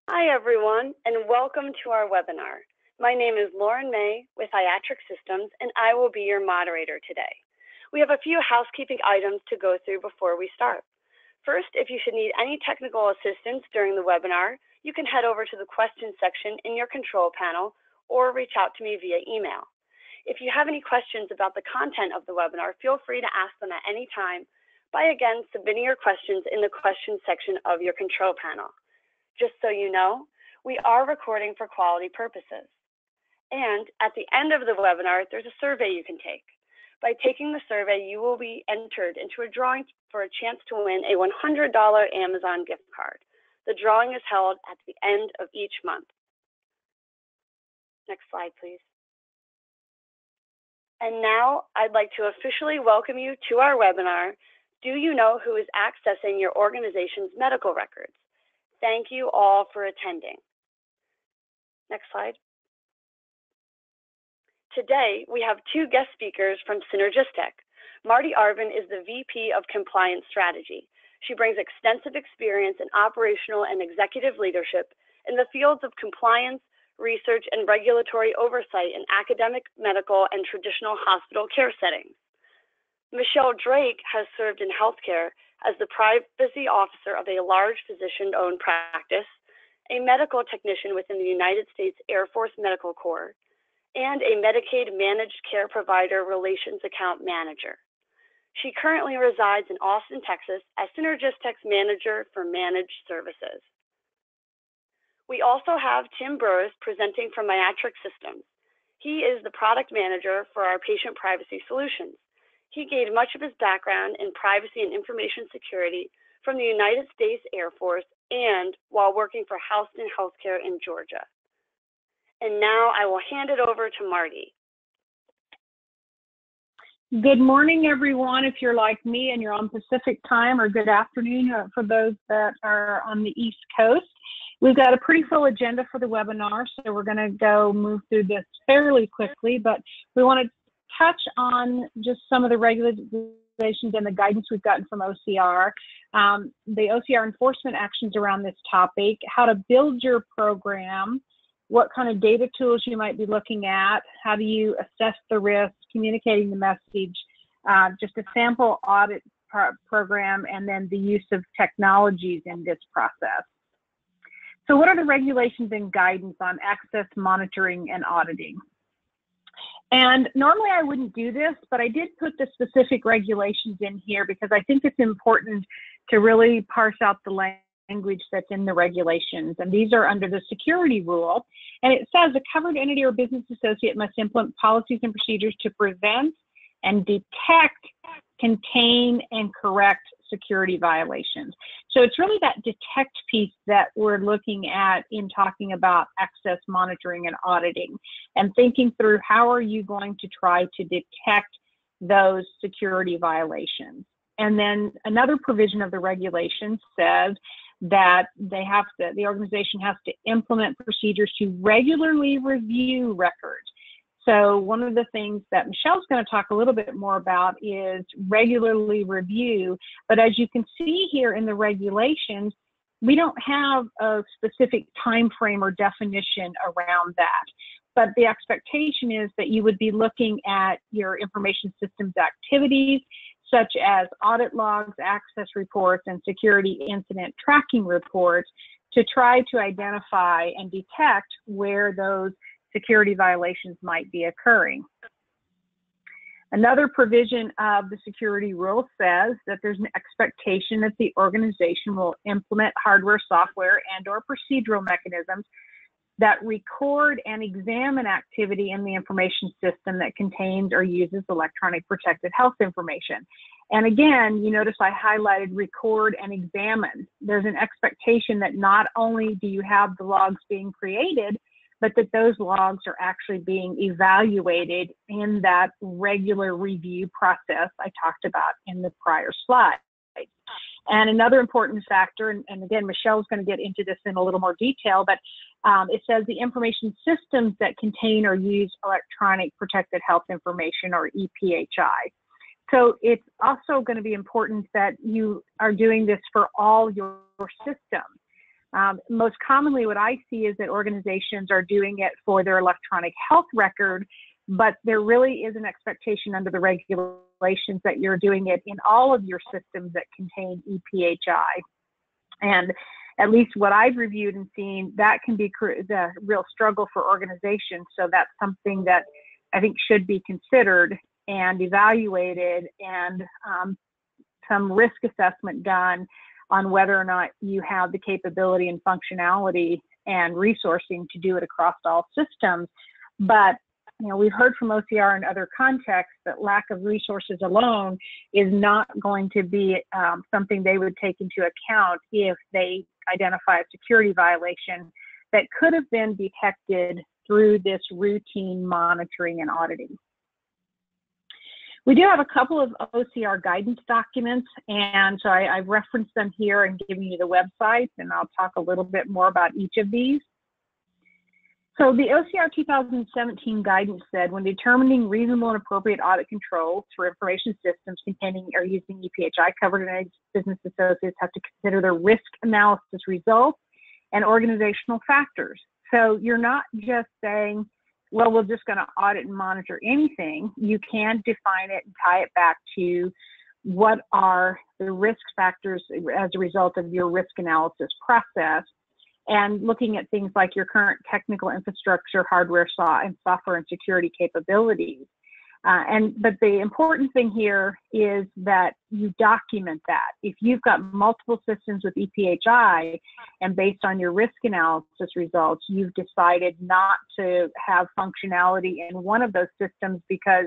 Hi everyone, and welcome to our webinar. My name is Lauren May with Iatric Systems, and I will be your moderator today. We have a few housekeeping items to go through before we start. First, if you should need any technical assistance during the webinar, you can head over to the questions section in your control panel or reach out to me via email. If you have any questions about the content of the webinar, feel free to ask them at any time by again submitting your questions in the questions section of your control panel. Just so you know, we are recording for quality purposes. And at the end of the webinar, there's a survey you can take. By taking the survey, you will be entered into a drawing for a chance to win a $100 Amazon gift card. The drawing is held at the end of each month. Next slide, please. And now I'd like to officially welcome you to our webinar, Do You Know Who is Accessing Your Organization's Medical Records? Thank you all for attending. Next slide. Today, we have two guest speakers from CynergisTek. Marti Arvin is the VP of Compliance Strategy. She brings extensive experience in operational and executive leadership in the fields of compliance, research, and regulatory oversight in academic, medical, and traditional hospital care settings. Michele has served in healthcare as the privacy officer of a large physician-owned practice, a medical technician within the United States Air Force Medical Corps, and a Medicaid Managed Care Provider Relations Account Manager. She currently resides in Austin, Texas, as CynergisTek's Manager for Managed Services. We also have Tim Burris presenting from Iatric Systems. He is the Product Manager for our Patient Privacy Solutions. He gained much of his background in privacy and information security from the United States Air Force and while working for Houston Healthcare in Georgia. And now I will hand it over to Marti. Good morning, everyone, if you're like me and you're on Pacific time, or good afternoon for those that are on the East Coast. We've got a pretty full agenda for the webinar, so we're going to move through this fairly quickly, but we want to touch on just some of the regulations and the guidance we've gotten from OCR, the OCR enforcement actions around this topic, how to build your program, what kind of data tools you might be looking at, how do you assess the risk, communicating the message, just a sample audit program, and then the use of technologies in this process. So what are the regulations and guidance on access monitoring and auditing? And normally I wouldn't do this, but I did put the specific regulations in here because I think it's important to really parse out the language that's in the regulations. And these are under the security rule. And it says a covered entity or business associate must implement policies and procedures to prevent and detect, contain, and correct security violations. So it's really that detect piece that we're looking at in talking about access monitoring and auditing, and thinking through how are you going to try to detect those security violations. And then another provision of the regulation says that the organization has to implement procedures to regularly review records. So one of the things that Michelle's going to talk a little bit more about is regularly review. But as you can see here in the regulations, we don't have a specific time frame or definition around that. But the expectation is that you would be looking at your information systems activities, such as audit logs, access reports, and security incident tracking reports, to try to identify and detect where those security violations might be occurring. Another provision of the security rule says that there's an expectation that the organization will implement hardware, software, and/or procedural mechanisms that record and examine activity in the information system that contains or uses electronic protected health information. And again, you notice I highlighted record and examine. There's an expectation that not only do you have the logs being created, but that those logs are actually being evaluated in that regular review process I talked about in the prior slide. And another important factor, and again, Michelle's going to get into this in a little more detail, but it says the information systems that contain or use electronic protected health information, or EPHI. So it's also going to be important that you are doing this for all your systems. Most commonly, what I see is that organizations are doing it for their electronic health record, but there really is an expectation under the regulations that you're doing it in all of your systems that contain EPHI. And at least what I've reviewed and seen, that can be the real struggle for organizations. So that's something that I think should be considered and evaluated, and some risk assessment done on whether or not you have the capability and functionality and resourcing to do it across all systems. But we've heard from OCR in other contexts that lack of resources alone is not going to be something they would take into account if they identify a security violation that could have been detected through this routine monitoring and auditing. We do have a couple of OCR guidance documents, and so I've referenced them here and given you the websites, and I'll talk a little bit more about each of these. So the OCR 2017 guidance said, when determining reasonable and appropriate audit controls for information systems containing or using EPHI, covered entities, business associates have to consider the risk analysis results and organizational factors. So you're not just saying, well, we're just going to audit and monitor anything. You can define it and tie it back to what are the risk factors as a result of your risk analysis process, and looking at things like your current technical infrastructure, hardware, software, and security capabilities. But the important thing here is that you document that. If you've got multiple systems with EPHI, and based on your risk analysis results, you've decided not to have functionality in one of those systems because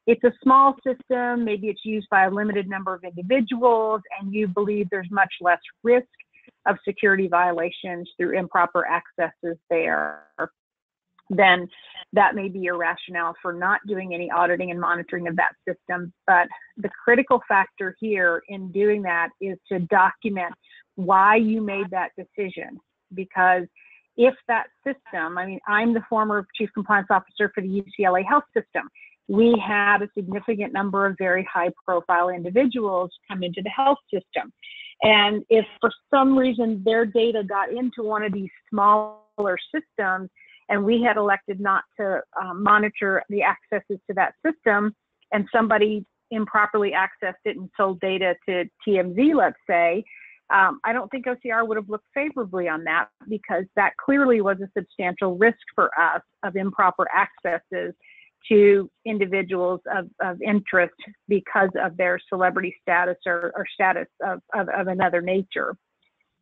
it's a small system, maybe it's used by a limited number of individuals, and you believe there's much less risk of security violations through improper accesses there, then that may be your rationale for not doing any auditing and monitoring of that system. But the critical factor here in doing that is to document why you made that decision. Because if that system, I'm the former Chief Compliance Officer for the UCLA Health System. We had a significant number of very high profile individuals come into the health system. And if for some reason their data got into one of these smaller systems, and we had elected not to monitor the accesses to that system, and somebody improperly accessed it and sold data to TMZ, let's say, I don't think OCR would have looked favorably on that, because that clearly was a substantial risk for us of improper accesses to individuals of interest because of their celebrity status or status of another nature.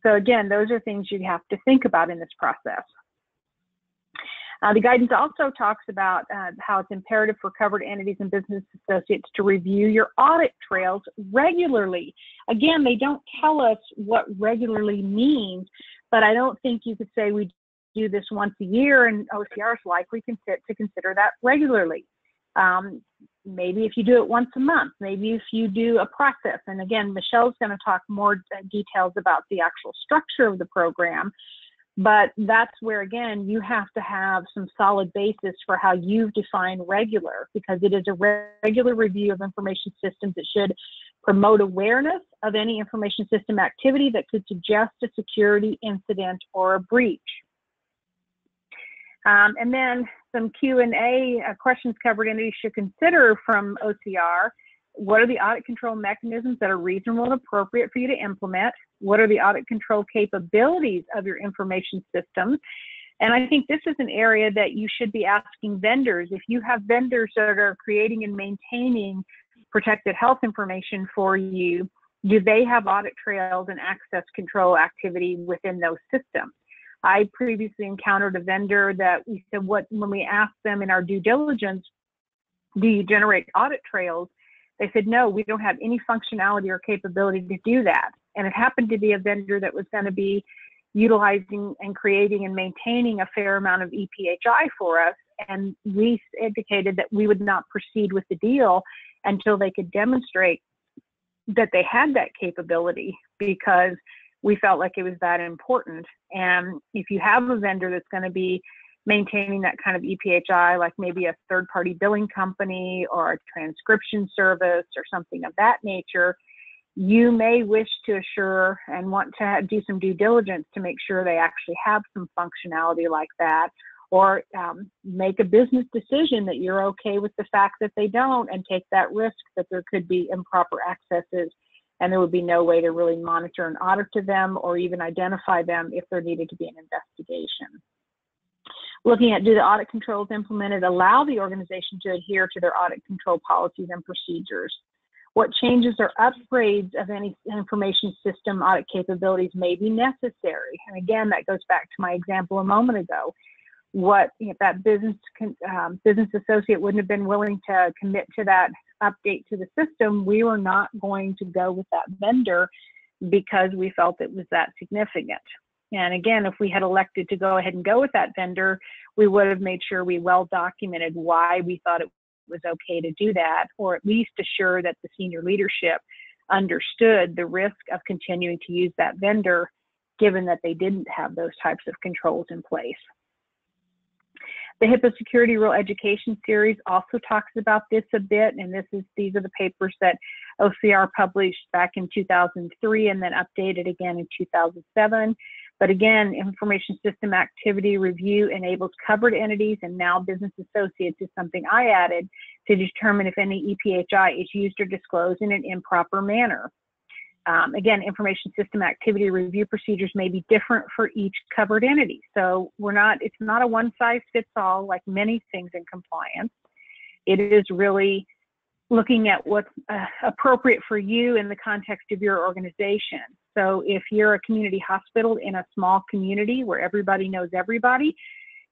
So again, those are things you'd have to think about in this process. The guidance also talks about how it's imperative for covered entities and business associates to review your audit trails regularly. Again, they don't tell us what regularly means, but I don't think you could say we do this once a year, and OCR is likely to consider that regularly. Maybe if you do it once a month, maybe if you do a process. And again, Michelle's going to talk more details about the actual structure of the program. But that's where, again, you have to have some solid basis for how you've defined regular, because it is a regular review of information systems that should promote awareness of any information system activity that could suggest a security incident or a breach. And then some Q&A questions covered entities should consider from OCR. What are the audit control mechanisms that are reasonable and appropriate for you to implement? What are the audit control capabilities of your information systems? And I think this is an area that you should be asking vendors. If you have vendors that are creating and maintaining protected health information for you, do they have audit trails and access control activity within those systems? I previously encountered a vendor that we said, when we asked them in our due diligence, do you generate audit trails? They said, no, we don't have any functionality or capability to do that. And it happened to be a vendor that was going to be utilizing and creating and maintaining a fair amount of EPHI for us. And we indicated that we would not proceed with the deal until they could demonstrate that they had that capability, because we felt like it was that important. And if you have a vendor that's going to be maintaining that kind of EPHI, like maybe a third-party billing company or a transcription service or something of that nature, you may wish to assure and want to do some due diligence to make sure they actually have some functionality like that, or make a business decision that you're okay with the fact that they don't, and take that risk that there could be improper accesses and there would be no way to really monitor and audit to them or even identify them if there needed to be an investigation. Looking at, do the audit controls implemented allow the organization to adhere to their audit control policies and procedures? What changes or upgrades of any information system audit capabilities may be necessary? And again, that goes back to my example a moment ago. What if that business associate wouldn't have been willing to commit to that update to the system, we were not going to go with that vendor because we felt it was that significant. And again, if we had elected to go ahead and go with that vendor, we would have made sure we well documented why we thought it was okay to do that, or at least assure that the senior leadership understood the risk of continuing to use that vendor, given that they didn't have those types of controls in place. The HIPAA Security Rule Education Series also talks about this a bit, and these are the papers that OCR published back in 2003 and then updated again in 2007. But again, information system activity review enables covered entities and now business associates is something I added to determine if any EPHI is used or disclosed in an improper manner. Again, information system activity review procedures may be different for each covered entity. So it's not a one size fits all like many things in compliance. It is really looking at what's appropriate for you in the context of your organization. So if you're a community hospital in a small community where everybody knows everybody,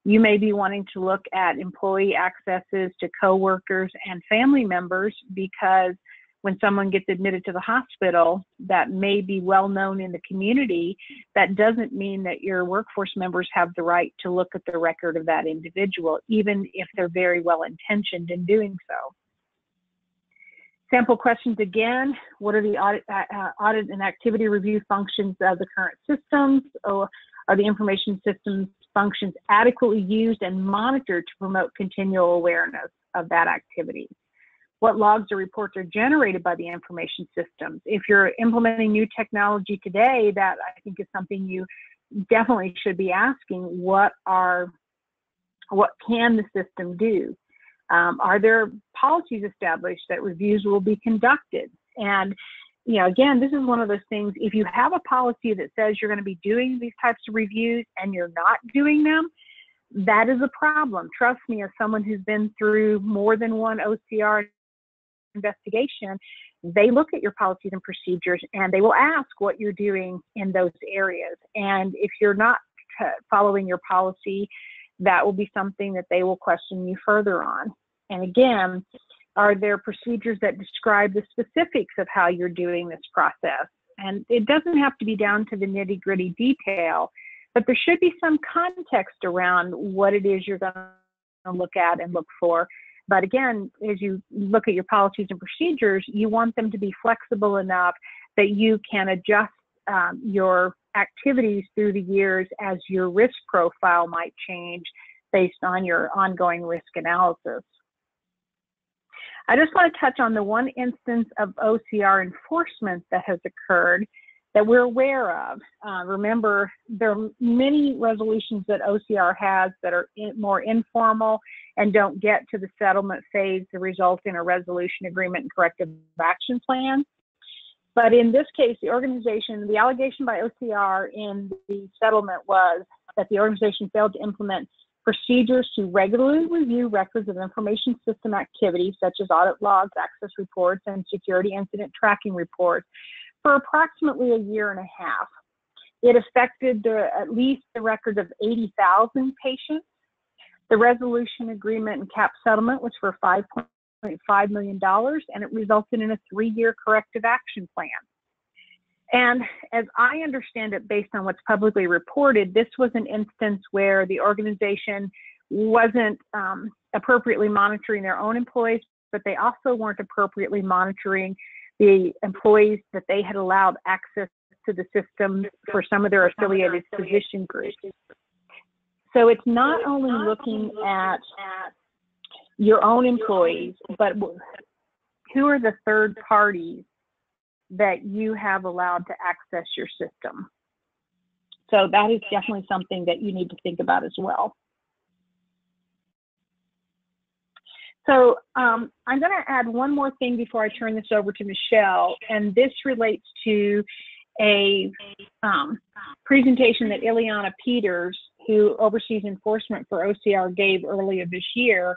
you may be wanting to look at employee accesses to coworkers and family members, because when someone gets admitted to the hospital that may be well known in the community, that doesn't mean that your workforce members have the right to look at the record of that individual, even if they're very well intentioned in doing so. Sample questions again: what are the audit and activity review functions of the current systems? Or are the information systems functions adequately used and monitored to promote continual awareness of that activity? What logs or reports are generated by the information systems? If you're implementing new technology today, that I think is something you definitely should be asking. What can the system do? Are there policies established that reviews will be conducted? And, again, this is one of those things, if you have a policy that says you're going to be doing these types of reviews and you're not doing them, that is a problem. Trust me, as someone who's been through more than one OCR investigation, they look at your policies and procedures and they will ask what you're doing in those areas. And if you're not following your policy, that will be something that they will question you further on. And again, are there procedures that describe the specifics of how you're doing this process? And it doesn't have to be down to the nitty-gritty detail, but there should be some context around what it is you're going to look at and look for. But again, as you look at your policies and procedures, you want them to be flexible enough that you can adjust your activities through the years as your risk profile might change based on your ongoing risk analysis. I just want to touch on the one instance of OCR enforcement that has occurred that we're aware of. Remember, there are many resolutions that OCR has that are more informal and don't get to the settlement phase to result in a resolution agreement and corrective action plan. But in this case, the allegation by OCR in the settlement was that the organization failed to implement procedures to regularly review records of information system activities such as audit logs, access reports, and security incident tracking reports for approximately a year and a half. It affected at least the records of 80,000 patients. The resolution agreement and cap settlement was for $5.5 million, and it resulted in a 3-year corrective action plan. And as I understand it, based on what's publicly reported, this was an instance where the organization wasn't appropriately monitoring their own employees, but they also weren't appropriately monitoring the employees that they had allowed access to the system for some of their affiliated physician groups. So it's not only looking at your own employees, but who are the third parties that you have allowed to access your system. So that is definitely something that you need to think about as well. So I'm going to add one more thing before I turn this over to Michele, and this relates to a presentation that Ileana Peters, who oversees enforcement for OCR, gave earlier this year.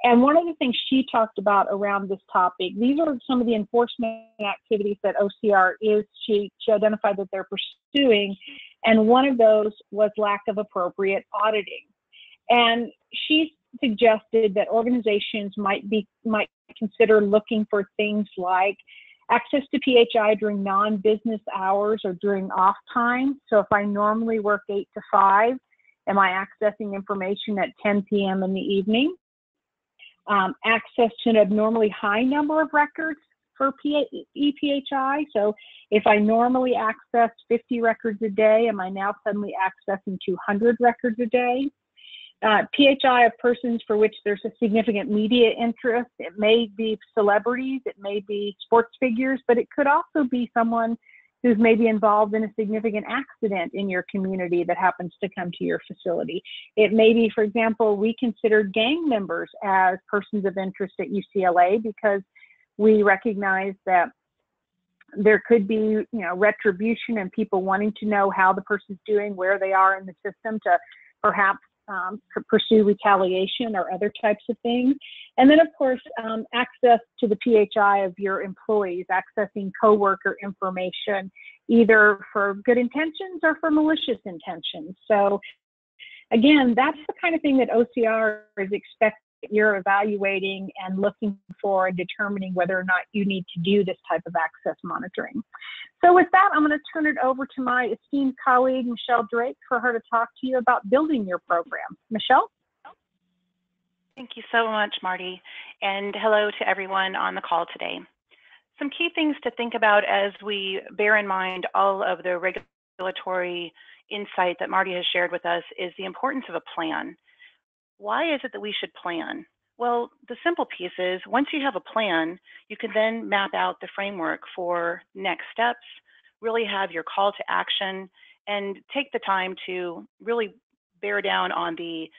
And one of the things she talked about around this topic, these are some of the enforcement activities that OCR she identified that they're pursuing, and one of those was lack of appropriate auditing. And she suggested that organizations might consider looking for things like access to PHI during non-business hours or during off time. So if I normally work 8 to 5, am I accessing information at 10 p.m. in the evening? Access to an abnormally high number of records for ePHI. So if I normally access 50 records a day, am I now suddenly accessing 200 records a day? PHI of persons for which there's a significant media interest. It may be celebrities, it may be sports figures, but it could also be someone who's maybe involved in a significant accident in your community that happens to come to your facility. It may be, for example, we consider gang members as persons of interest at UCLA because we recognize that there could be, retribution and people wanting to know how the person's doing, where they are in the system to perhaps pursue retaliation or other types of things. And then, of course, access to the PHI of your employees, accessing coworker information, either for good intentions or for malicious intentions. So, again, that's the kind of thing that OCR is expecting you're evaluating and looking for and determining whether or not you need to do this type of access monitoring. So with that, I'm going to turn it over to my esteemed colleague, Michele Drake, for her to talk to you about building your program. Michele? Thank you so much, Marty, and hello to everyone on the call today. Some key things to think about as we bear in mind all of the regulatory insight that Marty has shared with us is the importance of a plan. Why is it that we should plan? Well, the simple piece is once you have a plan, you can then map out the framework for next steps, really have your call to action, and take the time to really bear down on the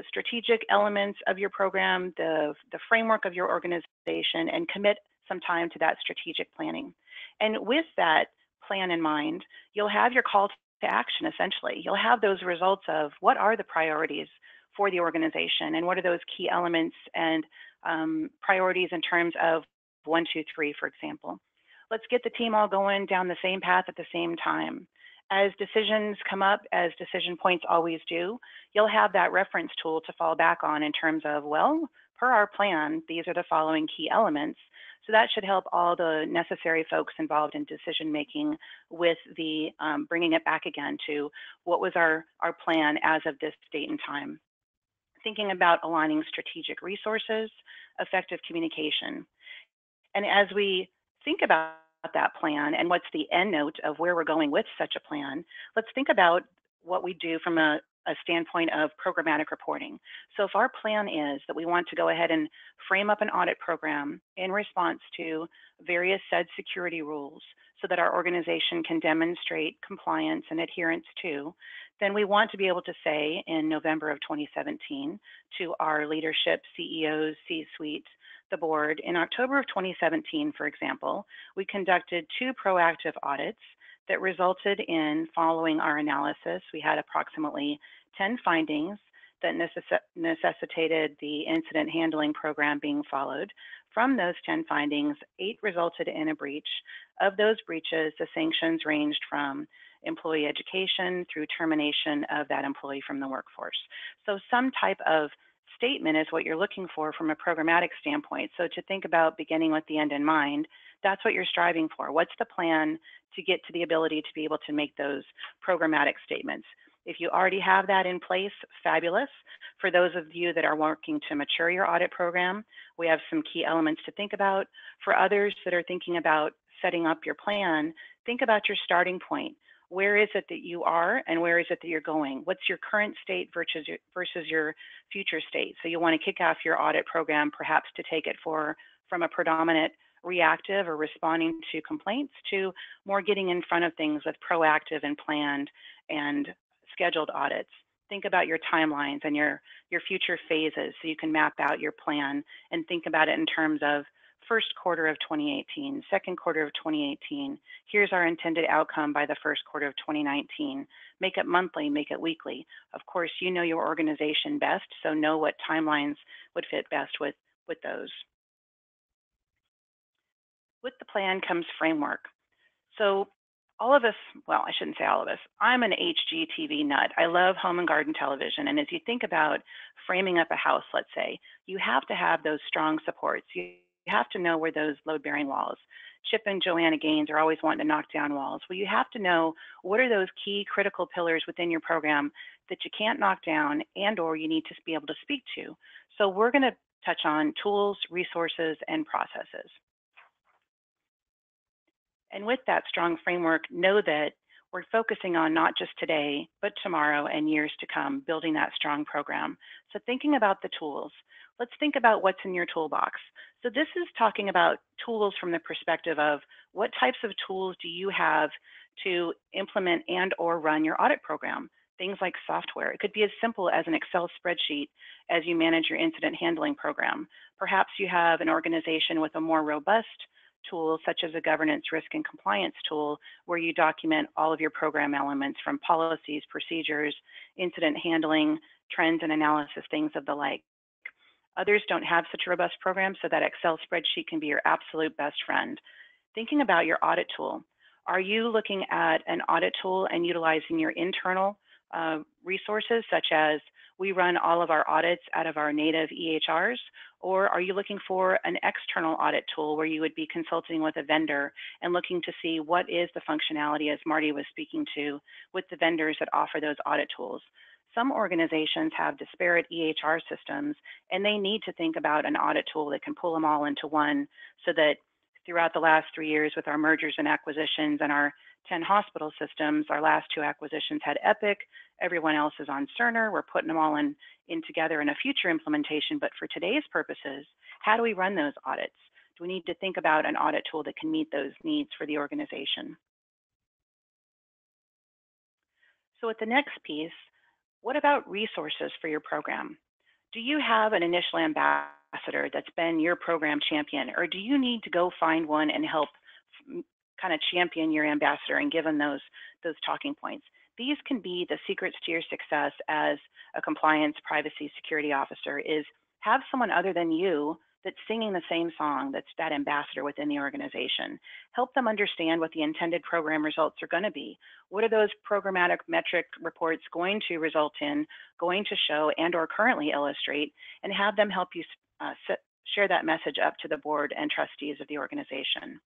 strategic elements of your program, the framework of your organization, and commit some time to that strategic planning. And with that plan in mind, you'll have your call to action essentially. You'll have those results of what are the priorities for the organization and what are those key elements and priorities in terms of 1, 2, 3, for example. Let's get the team all going down the same path at the same time. As decisions come up, as decision points always do, you'll have that reference tool to fall back on in terms of, well, per our plan, these are the following key elements. So that should help all the necessary folks involved in decision making with the bringing it back again to what was our plan as of this date and time. Thinking about aligning strategic resources, effective communication. And as we think about that plan and what's the end note of where we're going with such a plan, let's think about what we do from a standpoint of programmatic reporting. So if our plan is that we want to go ahead and frame up an audit program in response to various said security rules so that our organization can demonstrate compliance and adherence to, then we want to be able to say in November of 2017 to our leadership, CEOs, C-suite, the board, in October of 2017, for example, we conducted 2 proactive audits that resulted in, following our analysis, we had approximately 10 findings that necessitated the incident handling program being followed. From those 10 findings, 8 resulted in a breach. Of those breaches, the sanctions ranged from employee education through termination of that employee from the workforce. So some type of statement is what you're looking for from a programmatic standpoint. So to think about beginning with the end in mind, that's what you're striving for. What's the plan to get to the ability to be able to make those programmatic statements? If you already have that in place, fabulous. For those of you that are working to mature your audit program, we have some key elements to think about. For others that are thinking about setting up your plan, think about your starting point. Where is it that you are and where is it that you're going? What's your current state versus your future state? So you want to kick off your audit program perhaps to take it from a predominant reactive or responding to complaints to more getting in front of things with proactive and planned and scheduled audits. Think about your timelines and your future phases so you can map out your plan and think about it in terms of first quarter of 2018, second quarter of 2018. Here's our intended outcome by the first quarter of 2019. Make it monthly, make it weekly. Of course, you know your organization best, so know what timelines would fit best with those. With the plan comes framework. So all of us, well, I shouldn't say all of us, I'm an HGTV nut. I love home and garden television. And as you think about framing up a house, let's say, you have to have those strong supports. You have to know where those load-bearing walls. Chip and Joanna Gaines are always wanting to knock down walls. Well, you have to know what are those key critical pillars within your program that you can't knock down and or you need to be able to speak to. So we're going to touch on tools, resources, and processes. And with that strong framework, know that we're focusing on not just today, but tomorrow and years to come, building that strong program. So thinking about the tools, let's think about what's in your toolbox. So this is talking about tools from the perspective of what types of tools do you have to implement and or run your audit program. Things like software. It could be as simple as an Excel spreadsheet as you manage your incident handling program. Perhaps you have an organization with a more robust tool, such as a governance, risk, and compliance tool, where you document all of your program elements from policies, procedures, incident handling, trends and analysis, things of the like. Others don't have such a robust program, so that Excel spreadsheet can be your absolute best friend. Thinking about your audit tool, are you looking at an audit tool and utilizing your internal resources, such as we run all of our audits out of our native EHRs, or are you looking for an external audit tool where you would be consulting with a vendor and looking to see what is the functionality, as Marty was speaking to, with the vendors that offer those audit tools? Some organizations have disparate EHR systems, and they need to think about an audit tool that can pull them all into one, so that throughout the last 3 years with our mergers and acquisitions and our 10 hospital systems, our last 2 acquisitions had Epic, everyone else is on Cerner. We're putting them all in together in a future implementation, but for today's purposes, how do we run those audits? Do we need to think about an audit tool that can meet those needs for the organization? So with the next piece, what about resources for your program? Do you have an initial ambassador that's been your program champion, or do you need to go find one and help kind of champion your ambassador and give them those talking points? These can be the secrets to your success as a compliance, privacy, security officer, is have someone other than you that's singing the same song, that's that ambassador within the organization. Help them understand what the intended program results are going to be. What are those programmatic metric reports going to result in, going to show and or currently illustrate, and have them help you share that message up to the board and trustees of the organization.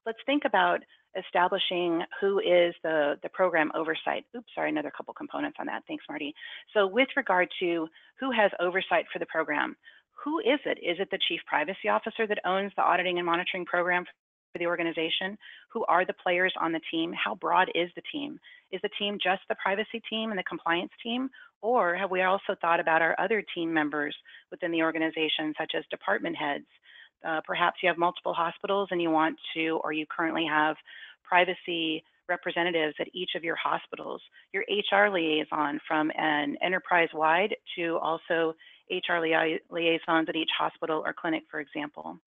Let's think about establishing who is the program oversight. Oops, sorry, another couple components on that. Thanks, Marty. So with regard to who has oversight for the program, who is it? Is it the chief privacy officer that owns the auditing and monitoring program for the organization? Who are the players on the team? How broad is the team? Is the team just the privacy team and the compliance team? Or have we also thought about our other team members within the organization, such as department heads? Perhaps you have multiple hospitals and you want to, or you currently have privacy representatives at each of your hospitals. Your HR liaison from an enterprise-wide to also HR liaisons at each hospital or clinic, for example.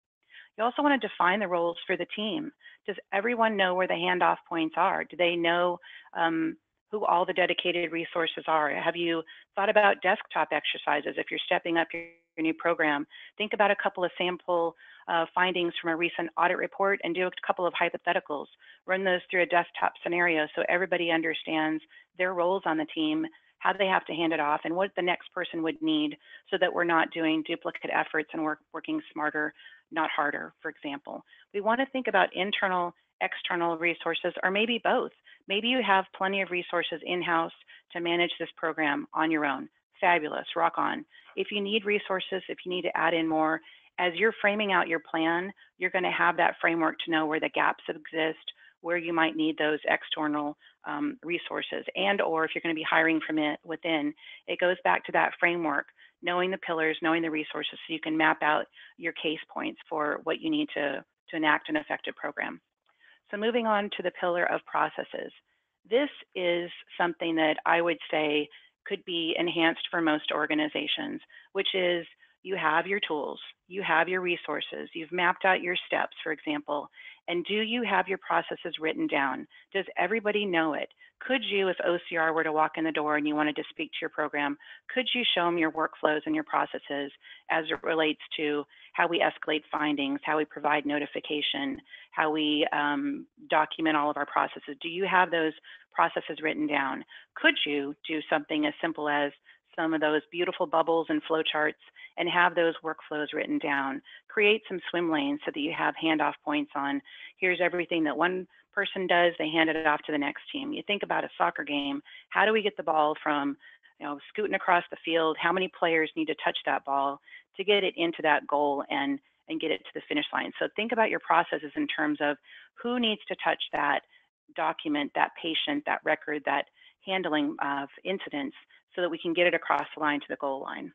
You also want to define the roles for the team. Does everyone know where the handoff points are? Do they know who all the dedicated resources are? Have you thought about desktop exercises if you're stepping up your new program? Think about a couple of sample findings from a recent audit report and do a couple of hypotheticals. Run those through a desktop scenario so everybody understands their roles on the team, how they have to hand it off, and what the next person would need, so that we're not doing duplicate efforts and working smarter, not harder, for example. We want to think about internal, external resources, or maybe both. Maybe you have plenty of resources in-house to manage this program on your own. Fabulous, rock on. If you need resources, if you need to add in more, as you're framing out your plan, you're going to have that framework to know where the gaps exist, where you might need those external resources, and or if you're going to be hiring from within. It goes back to that framework, knowing the pillars, knowing the resources, so you can map out your case points for what you need to enact an effective program. So moving on to the pillar of processes. This is something that I would say could be enhanced for most organizations, which is you have your tools, you have your resources, you've mapped out your steps, for example, and do you have your processes written down? Does everybody know it? Could you, if OCR were to walk in the door and you wanted to speak to your program, could you show them your workflows and your processes as it relates to how we escalate findings, how we provide notification, how we document all of our processes? Do you have those processes written down? Could you do something as simple as some of those beautiful bubbles and flowcharts and have those workflows written down? Create some swim lanes so that you have handoff points on, here's everything that one person does, they hand it off to the next team. You think about a soccer game, how do we get the ball from, scooting across the field? How many players need to touch that ball to get it into that goal and get it to the finish line? So think about your processes in terms of who needs to touch that document, that patient, that record, that handling of incidents, so that we can get it across the line to the goal line.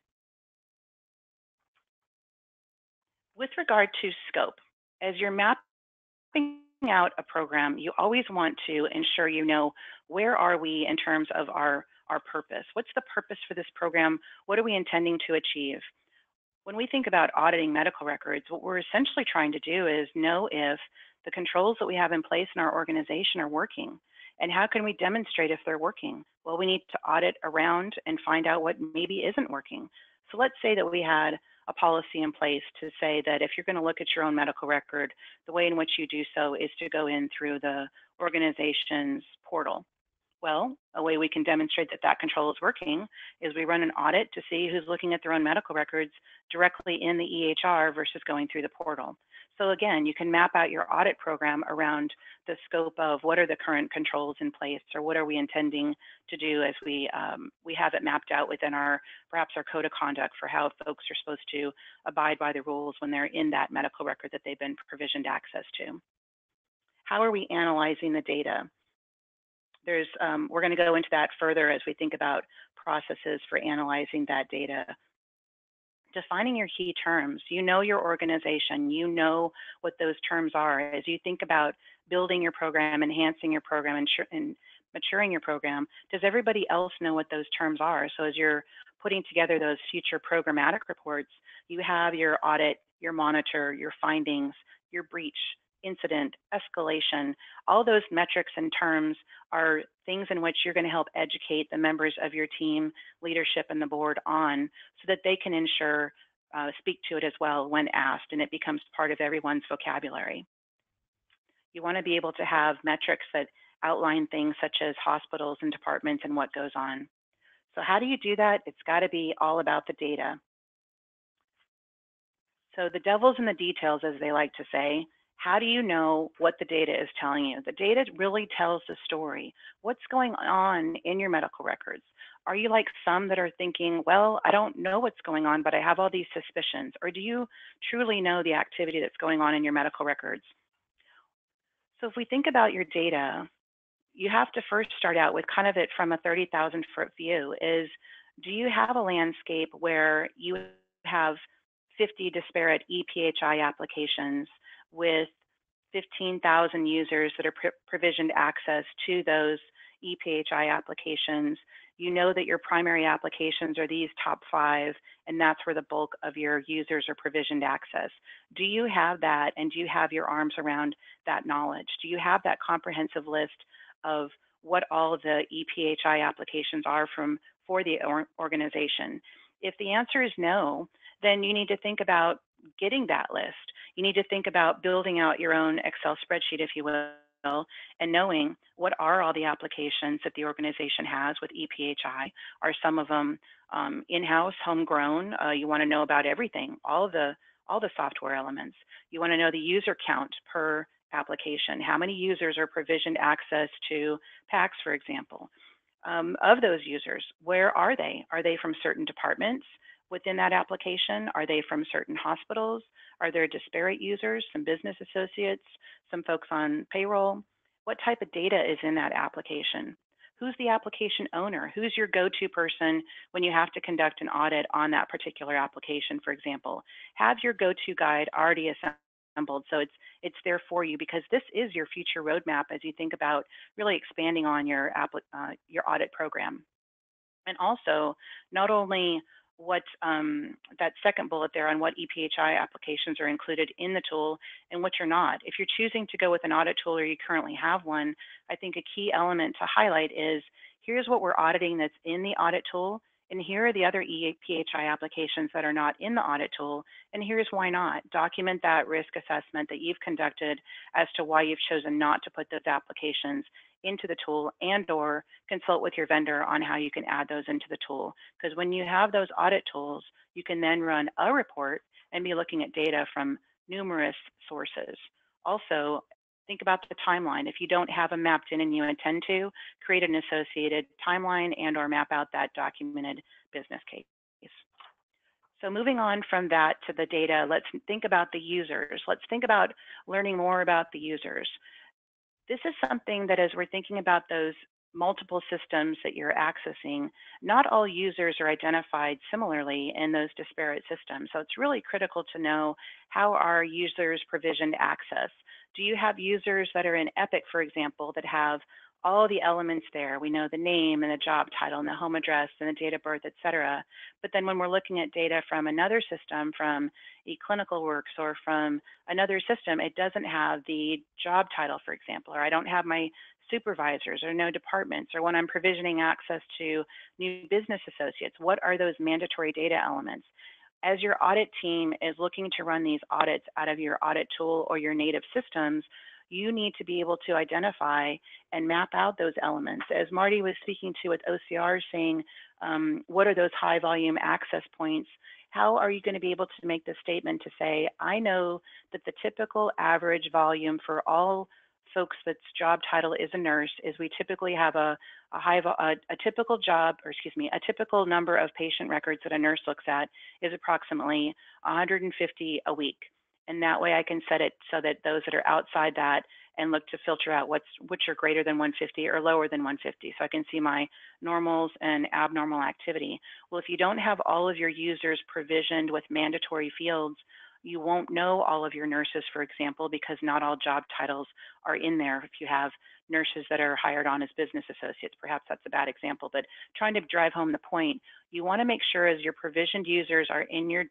With regard to scope, as you're mapping out a program, you always want to ensure you know where are we in terms of our purpose. What's the purpose for this program? What are we intending to achieve? When we think about auditing medical records, what we're essentially trying to do is know if the controls that we have in place in our organization are working. And how can we demonstrate if they're working? Well, we need to audit around and find out what maybe isn't working. So let's say that we had a policy in place to say that if you're going to look at your own medical record, the way in which you do so is to go in through the organization's portal. Well, a way we can demonstrate that that control is working is we run an audit to see who's looking at their own medical records directly in the EHR versus going through the portal. So again, you can map out your audit program around the scope of what are the current controls in place, or what are we intending to do as we have it mapped out within perhaps our code of conduct for how folks are supposed to abide by the rules when they're in that medical record that they've been provisioned access to. How are we analyzing the data? We're going to go into that further as we think about processes for analyzing that data. Defining your key terms. You know your organization, you know what those terms are. As you think about building your program, enhancing your program, and maturing your program, does everybody else know what those terms are? So as you're putting together those future programmatic reports, you have your audit, your monitor, your findings, your breach, incident, escalation. All those metrics and terms are things in which you're going to help educate the members of your team, leadership, and the board on, so that they can speak to it as well when asked, and it becomes part of everyone's vocabulary. You want to be able to have metrics that outline things such as hospitals and departments and what goes on. So how do you do that? It's got to be all about the data. So the devil's in the details, as they like to say. How do you know what the data is telling you? The data really tells the story. What's going on in your medical records? Are you like some that are thinking, well, I don't know what's going on, but I have all these suspicions? Or do you truly know the activity that's going on in your medical records? So if we think about your data, you have to first start out with kind of it from a 30,000-foot view. Is, do you have a landscape where you have 50 disparate ePHI applications with 15,000 users that are provisioned access to those ePHI applications? You know that your primary applications are these top 5, and that's where the bulk of your users are provisioned access. Do you have that, and do you have your arms around that knowledge? Do you have that comprehensive list of what all of the ePHI applications are for the organization? If the answer is no, then you need to think about getting that list. You need to think about building out your own Excel spreadsheet, if you will, and knowing what are all the applications that the organization has with ePHI. Are some of them in-house, homegrown? You want to know about everything, all the software elements. You want to know the user count per application. How many users are provisioned access to PACS, for example? Of those users, where are they? Are they from certain departments within that application? Are they from certain hospitals? Are there disparate users, some business associates, some folks on payroll? What type of data is in that application? Who's the application owner? Who's your go-to person when you have to conduct an audit on that particular application, for example? Have your go-to guide already assembled so it's there for you, because this is your future roadmap as you think about really expanding on your audit program. And also, not only what that second bullet there on what EPHI applications are included in the tool and which are not. If you're choosing to go with an audit tool or you currently have one, I think a key element to highlight is here's what we're auditing that's in the audit tool, and here are the other EPHI applications that are not in the audit tool, and here's why not. Document that risk assessment that you've conducted as to why you've chosen not to put those applications into the tool, and or consult with your vendor on how you can add those into the tool. Because when you have those audit tools, you can then run a report and be looking at data from numerous sources. Also, think about the timeline. If you don't have them mapped in and you intend to, create an associated timeline and or map out that documented business case. So moving on from that to the data, let's think about the users. Let's think about learning more about the users. This is something that as we're thinking about those multiple systems that you're accessing, not all users are identified similarly in those disparate systems. So it's really critical to know how are users provisioned access. Do you have users that are in Epic, for example, that have all the elements there? We know the name and the job title and the home address and the date of birth, et cetera. But then when we're looking at data from another system, from eClinicalWorks or from another system, it doesn't have the job title, for example, or I don't have my supervisors or no departments, or when I'm provisioning access to new business associates, what are those mandatory data elements? As your audit team is looking to run these audits out of your audit tool or your native systems, you need to be able to identify and map out those elements. As Marty was speaking to with OCR saying, what are those high volume access points? How are you going to be able to make the statement to say, I know that the typical average volume for all folks that's job title is a nurse is we typically have a typical job, or excuse me, a typical number of patient records that a nurse looks at is approximately 150 a week. And that way I can set it so that those that are outside that and look to filter out which are greater than 150 or lower than 150. So I can see my normals and abnormal activity. Well, if you don't have all of your users provisioned with mandatory fields, you won't know all of your nurses, for example, because not all job titles are in there. If you have nurses that are hired on as business associates, perhaps that's a bad example, but trying to drive home the point, you want to make sure as your provisioned users are in your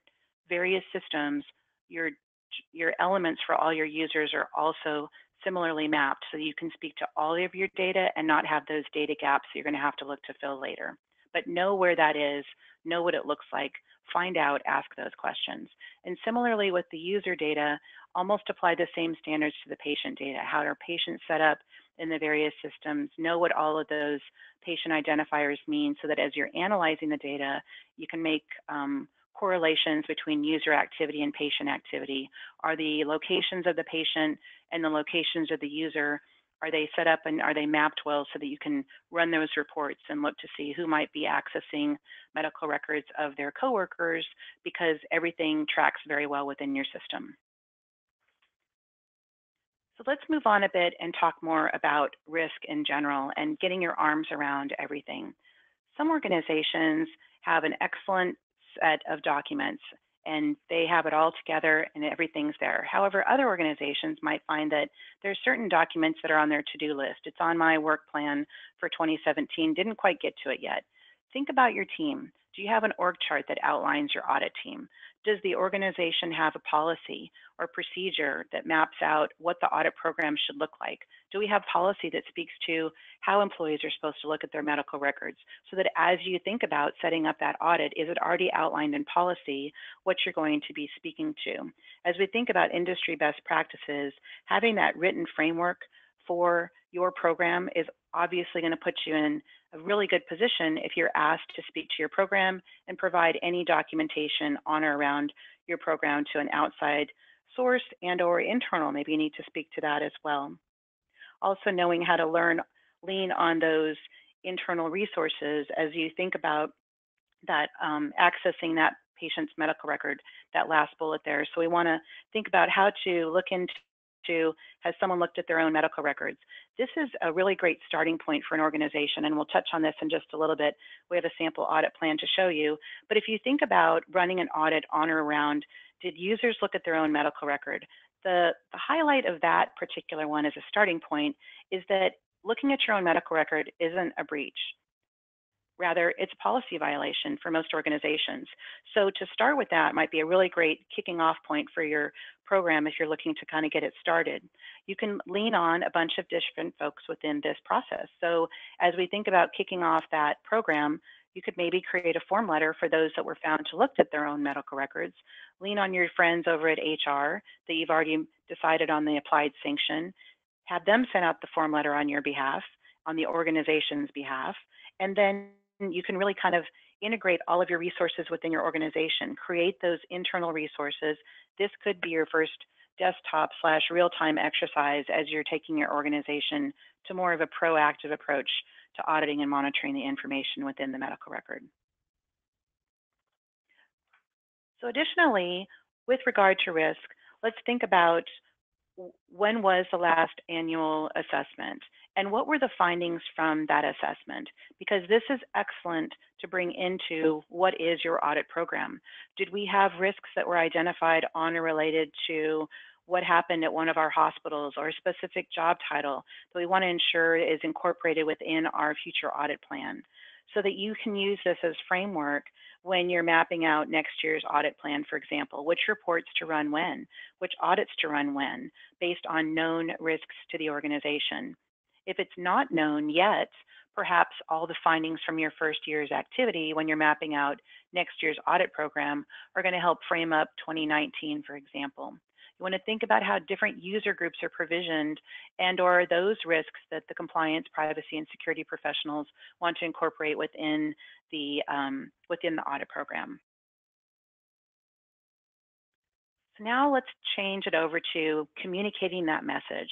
various systems, your elements for all your users are also similarly mapped so you can speak to all of your data and not have those data gaps that you're going to have to look to fill later. But know where that is, know what it looks like, find out, ask those questions. And similarly with the user data, almost apply the same standards to the patient data. How are patients set up in the various systems? Know what all of those patient identifiers mean so that as you're analyzing the data, you can make correlations between user activity and patient activity. Are the locations of the patient and the locations of the user, are they set up and are they mapped well so that you can run those reports and look to see who might be accessing medical records of their coworkers, because everything tracks very well within your system. So let's move on a bit and talk more about risk in general and getting your arms around everything. Some organizations have an excellent set of documents and they have it all together and everything's there. However, other organizations might find that there's certain documents that are on their to-do list. It's on my work plan for 2017, didn't quite get to it yet. Think about your team. Do you have an org chart that outlines your audit team? Does the organization have a policy or procedure that maps out what the audit program should look like? Do we have policy that speaks to how employees are supposed to look at their medical records so that as you think about setting up that audit, is it already outlined in policy what you're going to be speaking to? As we think about industry best practices, having that written framework for your program is obviously going to put you in a really good position if you're asked to speak to your program and provide any documentation on or around your program to an outside source and or internal. Maybe you need to speak to that as well. Also knowing how to lean on those internal resources as you think about that accessing that patient's medical record, that last bullet there. So we want to think about how to look into to, has someone looked at their own medical records? This is a really great starting point for an organization, and we'll touch on this in just a little bit. We have a sample audit plan to show you. But if you think about running an audit on or around, did users look at their own medical record? The highlight of that particular one as a starting point is that looking at your own medical record isn't a breach. Rather, it's a policy violation for most organizations. So to start with that might be a really great kicking off point for your program if you're looking to kind of get it started. You can lean on a bunch of different folks within this process. So as we think about kicking off that program, you could maybe create a form letter for those that were found to look at their own medical records. Lean on your friends over at HR that you've already decided on the applied sanction. Have them send out the form letter on your behalf, on the organization's behalf, and then you can really kind of integrate all of your resources within your organization, create those internal resources. This could be your first desktop / real-time exercise as you're taking your organization to more of a proactive approach to auditing and monitoring the information within the medical record. So additionally, with regard to risk, let's think about when was the last annual assessment and what were the findings from that assessment? Because this is excellent to bring into what is your audit program. Did we have risks that were identified on or related to what happened at one of our hospitals or a specific job title that we want to ensure is incorporated within our future audit plan, so that you can use this as framework when you're mapping out next year's audit plan, for example, which reports to run when, which audits to run when, based on known risks to the organization. If it's not known yet, perhaps all the findings from your first year's activity when you're mapping out next year's audit program are going to help frame up 2019, for example. You want to think about how different user groups are provisioned and or those risks that the compliance, privacy, and security professionals want to incorporate within the audit program. So now let's change it over to communicating that message.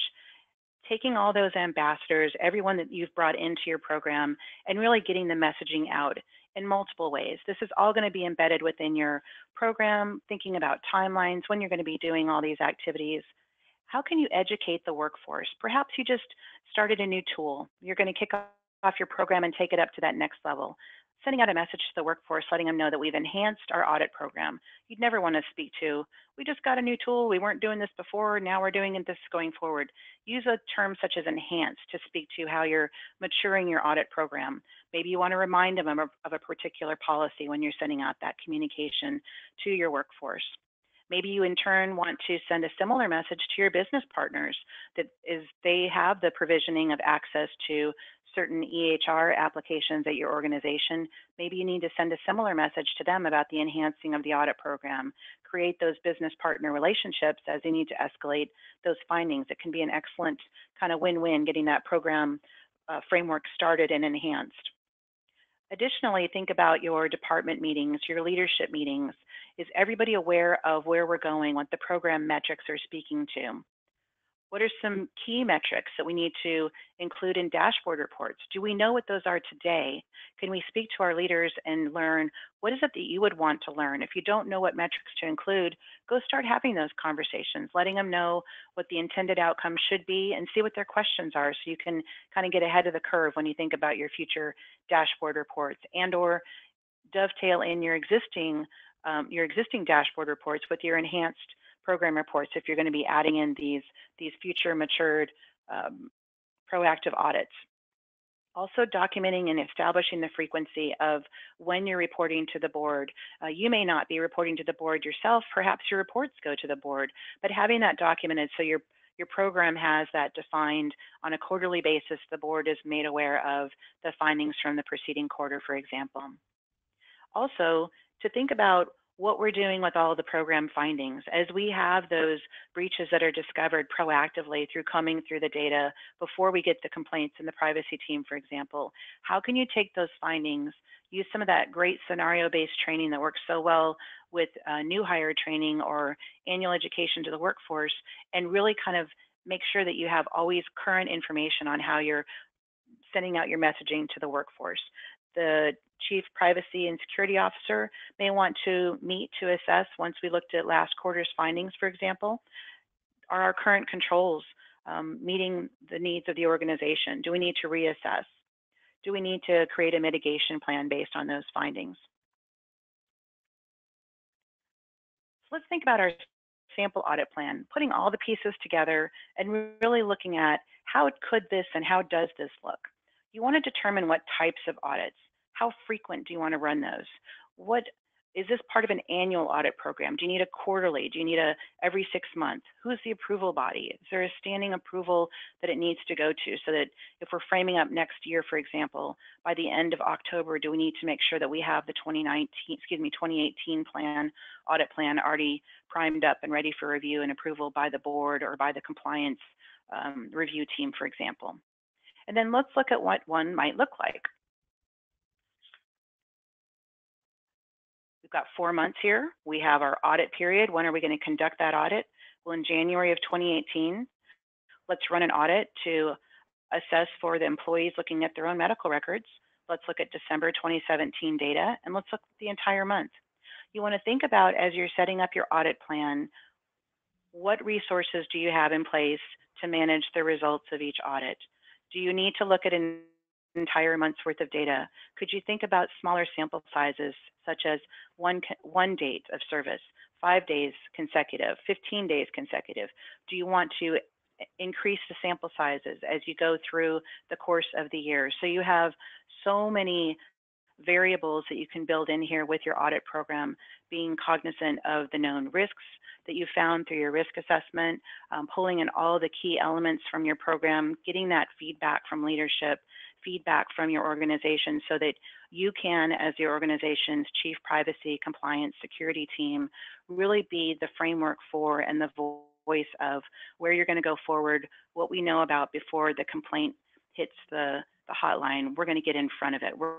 Taking all those ambassadors, everyone that you've brought into your program, and really getting the messaging out in multiple ways. This is all going to be embedded within your program, thinking about timelines, when you're going to be doing all these activities. How can you educate the workforce? Perhaps you just started a new tool. You're going to kick off your program and take it up to that next level. Sending out a message to the workforce, letting them know that we've enhanced our audit program. You'd never want to speak to, we just got a new tool, we weren't doing this before, now we're doing this going forward. Use a term such as enhanced to speak to how you're maturing your audit program. Maybe you want to remind them of a particular policy when you're sending out that communication to your workforce. Maybe you in turn want to send a similar message to your business partners, that is they have the provisioning of access to certain EHR applications at your organization. Maybe you need to send a similar message to them about the enhancing of the audit program. Create those business partner relationships as they need to escalate those findings. It can be an excellent kind of win-win getting that program framework started and enhanced. Additionally, think about your department meetings, your leadership meetings. Is everybody aware of where we're going, what the program metrics are speaking to? What are some key metrics that we need to include in dashboard reports? Do we know what those are today? Can we speak to our leaders and learn what is it that you would want to learn? If you don't know what metrics to include, go start having those conversations, letting them know what the intended outcome should be and see what their questions are so you can kind of get ahead of the curve when you think about your future dashboard reports, and or dovetail in your existing dashboard reports with your enhanced program reports if you're going to be adding in these future matured proactive audits. Also documenting and establishing the frequency of when you're reporting to the board. You may not be reporting to the board yourself, perhaps your reports go to the board, but having that documented so your program has that defined on a quarterly basis, the board is made aware of the findings from the preceding quarter, for example. Also, to think about what we're doing with all the program findings. As we have those breaches that are discovered proactively through combing through the data before we get the complaints in the privacy team, for example, how can you take those findings, use some of that great scenario-based training that works so well with new hire training or annual education to the workforce, and really kind of make sure that you have always current information on how you're sending out your messaging to the workforce. The Chief Privacy and Security Officer may want to meet to assess, once we looked at last quarter's findings, for example, Are our current controls meeting the needs of the organization? Do we need to reassess? Do we need to create a mitigation plan based on those findings? So let's think about our sample audit plan, putting all the pieces together and really looking at how could this and how does this look? You want to determine what types of audits. How frequent do you want to run those? What is this part of an annual audit program? Do you need a quarterly? Do you need a every 6 months? Who's the approval body? Is there a standing approval that it needs to go to so that if we're framing up next year, for example, by the end of October, do we need to make sure that we have the 2018 audit plan already primed up and ready for review and approval by the board or by the compliance review team, for example? And then let's look at what one might look like. We've got 4 months here. We have our audit period. When are we going to conduct that audit? Well, in January of 2018, let's run an audit to assess for the employees looking at their own medical records. Let's look at December 2017 data, and let's look at the entire month. You want to think about, as you're setting up your audit plan, what resources do you have in place to manage the results of each audit? Do you need to look at an entire month's worth of data? Could you think about smaller sample sizes, such as one date of service, 5 days consecutive, 15 days consecutive? Do you want to increase the sample sizes as you go through the course of the year? So you have so many variables that you can build in here with your audit program, being cognizant of the known risks that you found through your risk assessment, pulling in all the key elements from your program, getting that feedback from leadership, feedback from your organization so that you can, as your organization's chief privacy, compliance, security team, really be the framework for and the voice of where you're going to go forward, what we know about before the complaint hits the hotline. We're going to get in front of it. We're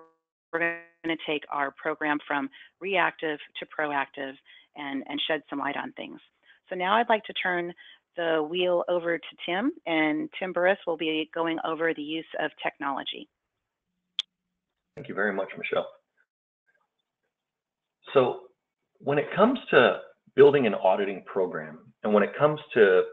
going to take our program from reactive to proactive and shed some light on things. So now I'd like to turn the wheel over to Tim, and Tim Burris will be going over the use of technology. Thank you very much, Michelle. So when it comes to building an auditing program, and when it comes to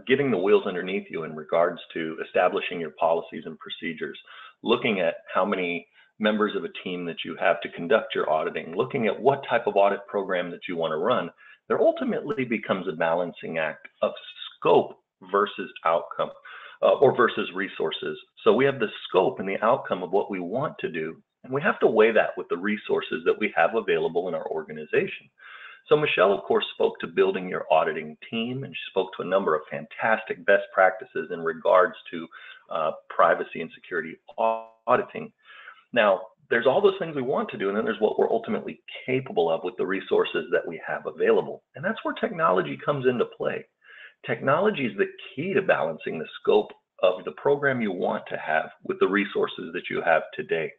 getting the wheels underneath you in regards to establishing your policies and procedures, looking at how many members of a team that you have to conduct your auditing, looking at what type of audit program that you want to run, there ultimately becomes a balancing act of scope versus outcome, or versus resources. So we have the scope and the outcome of what we want to do, and we have to weigh that with the resources that we have available in our organization. So Michelle, of course, spoke to building your auditing team, and she spoke to a number of fantastic best practices in regards to privacy and security auditing. Now, there's all those things we want to do, and then there's what we're ultimately capable of with the resources that we have available. And that's where technology comes into play. Technology is the key to balancing the scope of the program you want to have with the resources that you have today.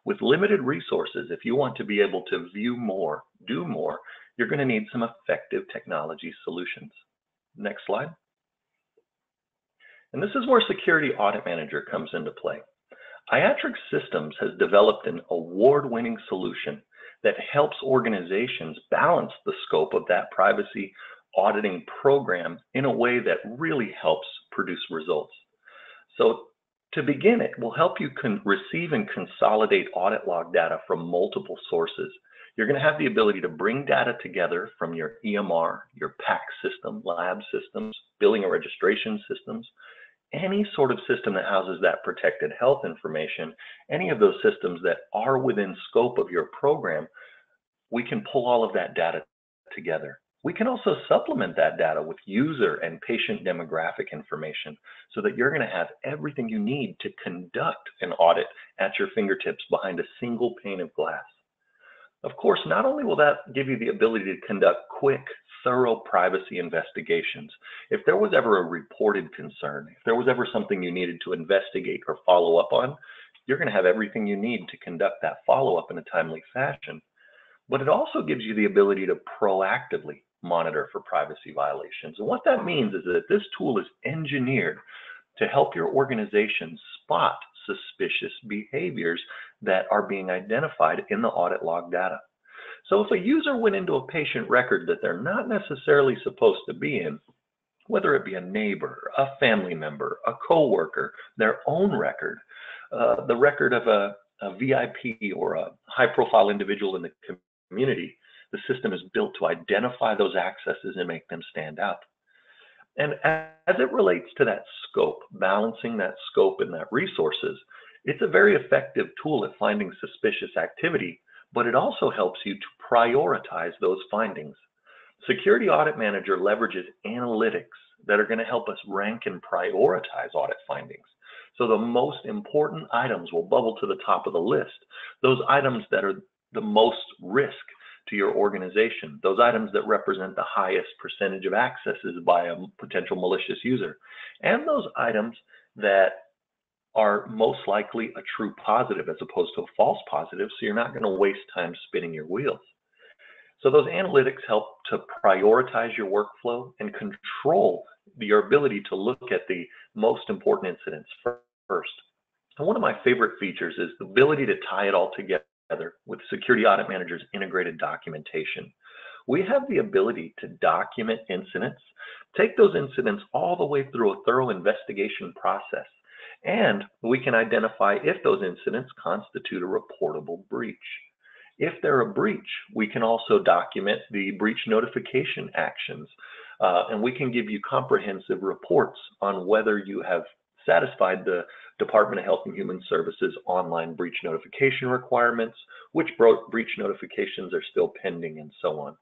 With limited resources, if you want to be able to view more, do more, you're going to need some effective technology solutions. Next slide. And this is where Security Audit Manager comes into play. Iatric Systems has developed an award-winning solution that helps organizations balance the scope of that privacy auditing program in a way that really helps produce results. So to begin, it will help you receive and consolidate audit log data from multiple sources. You're going to have the ability to bring data together from your EMR, your PACS system, lab systems, billing and registration systems, any sort of system that houses that protected health information, any of those systems that are within scope of your program, we can pull all of that data together. We can also supplement that data with user and patient demographic information so that you're going to have everything you need to conduct an audit at your fingertips behind a single pane of glass. Of course, not only will that give you the ability to conduct quick, thorough privacy investigations. If there was ever a reported concern, if there was ever something you needed to investigate or follow up on, you're going to have everything you need to conduct that follow-up in a timely fashion. But it also gives you the ability to proactively monitor for privacy violations. And what that means is that this tool is engineered to help your organization spot suspicious behaviors that are being identified in the audit log data. So if a user went into a patient record that they're not necessarily supposed to be in, whether it be a neighbor, a family member, a coworker, their own record, the record of a VIP or a high-profile individual in the community. The system is built to identify those accesses and make them stand out. And as it relates to that scope, balancing that scope and that resources, it's a very effective tool at finding suspicious activity, but it also helps you to prioritize those findings. Security Audit Manager leverages analytics that are going to help us rank and prioritize audit findings. So the most important items will bubble to the top of the list, those items that are the most risk to your organization, those items that represent the highest percentage of accesses by a potential malicious user, and those items that are most likely a true positive as opposed to a false positive, so you're not going to waste time spinning your wheels. So those analytics help to prioritize your workflow and control your ability to look at the most important incidents first. And one of my favorite features is the ability to tie it all together with Security Audit Manager's integrated documentation. We have the ability to document incidents, take those incidents all the way through a thorough investigation process, and we can identify if those incidents constitute a reportable breach. If they're a breach, we can also document the breach notification actions, and we can give you comprehensive reports on whether you have satisfied the Department of Health and Human Services online breach notification requirements, which breach notifications are still pending, and so on.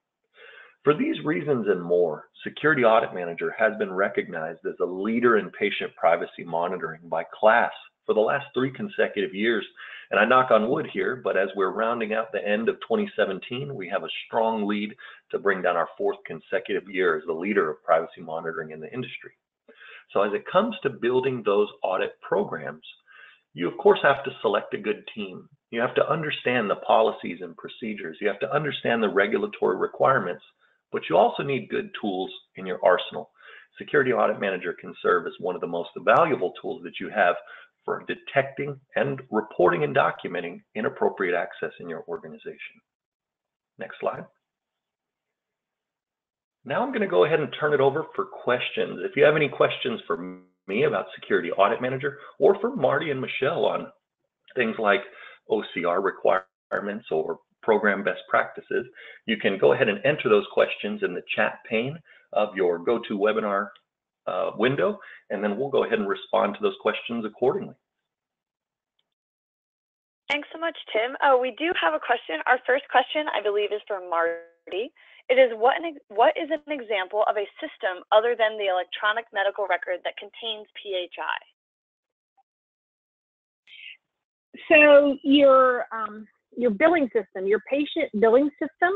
For these reasons and more, Security Audit Manager has been recognized as a leader in patient privacy monitoring by KLAS for the last 3 consecutive years. And I knock on wood here, but as we're rounding out the end of 2017, we have a strong lead to bring down our 4th consecutive year as the leader of privacy monitoring in the industry. So as it comes to building those audit programs, you of course have to select a good team. You have to understand the policies and procedures. You have to understand the regulatory requirements, but you also need good tools in your arsenal. Security Audit Manager can serve as one of the most valuable tools that you have for detecting and reporting and documenting inappropriate access in your organization. Next slide. Now I'm going to go ahead and turn it over for questions. If you have any questions for me about Security Audit Manager or for Marti and Michele on things like OCR requirements or program best practices, you can go ahead and enter those questions in the chat pane of your GoToWebinar window, and then we'll go ahead and respond to those questions accordingly. Thanks so much, Tim. We do have a question. Our first question, I believe, is for Marti. It is, what is an example of a system other than the electronic medical record that contains PHI? So your billing system, your patient billing system,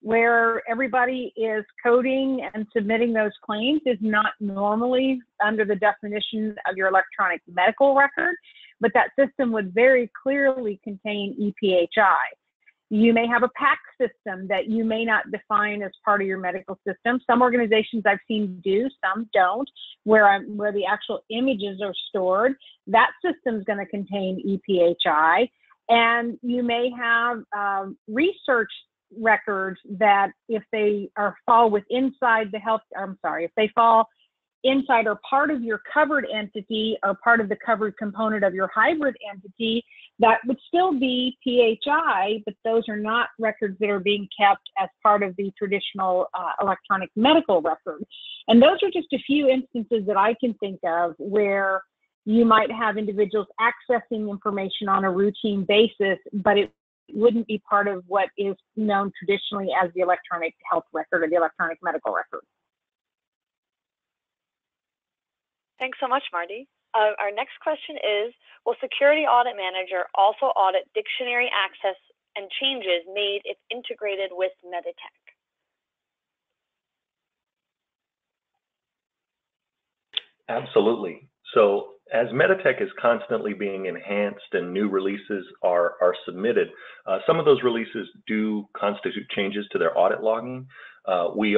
where everybody is coding and submitting those claims, is not normally under the definition of your electronic medical record, but that system would very clearly contain ePHI. You may have a PAC system that you may not define as part of your medical system. Some organizations I've seen do, some don't, where the actual images are stored. That system is going to contain ePHI. And you may have research records that if they fall inside or part of your covered entity or part of the covered component of your hybrid entity, that would still be PHI, but those are not records that are being kept as part of the traditional electronic medical record. And those are just a few instances that I can think of where you might have individuals accessing information on a routine basis, but it wouldn't be part of what is known traditionally as the electronic health record or the electronic medical record. Thanks so much, Marti. Our next question is, will Security Audit Manager also audit dictionary access and changes made if integrated with Meditec? Absolutely. So as Meditec is constantly being enhanced and new releases are submitted, some of those releases do constitute changes to their audit logging. We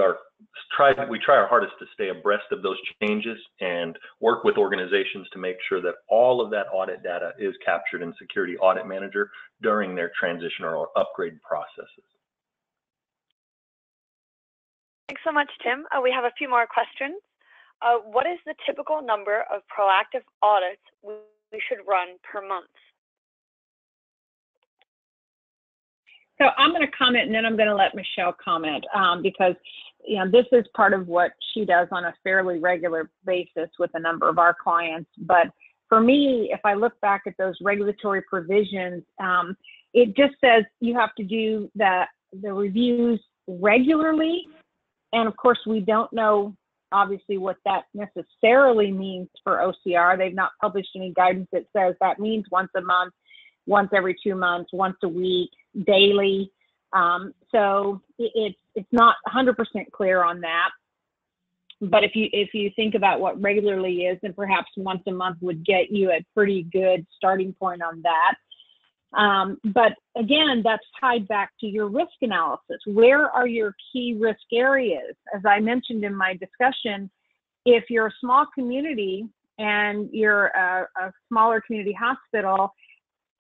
try our hardest to stay abreast of those changes and work with organizations to make sure that all of that audit data is captured in Security Audit Manager during their transition or upgrade processes. Thanks so much, Tim. We have a few more questions. What is the typical number of proactive audits we should run per month? So I'm going to comment, and then I'm going to let Michele comment because this is part of what she does on a fairly regular basis with a number of our clients. But for me, if I look back at those regulatory provisions, it just says you have to do the reviews regularly. And of course, we don't know, obviously, what that necessarily means for OCR. They've not published any guidance that says that means once a month, once every 2 months, once a week, daily. So it's not 100% clear on that. But if you think about what regularly is, then perhaps once a month would get you a pretty good starting point on that. But again, that's tied back to your risk analysis. Where are your key risk areas? As I mentioned in my discussion, if you're a small community and you're a smaller community hospital,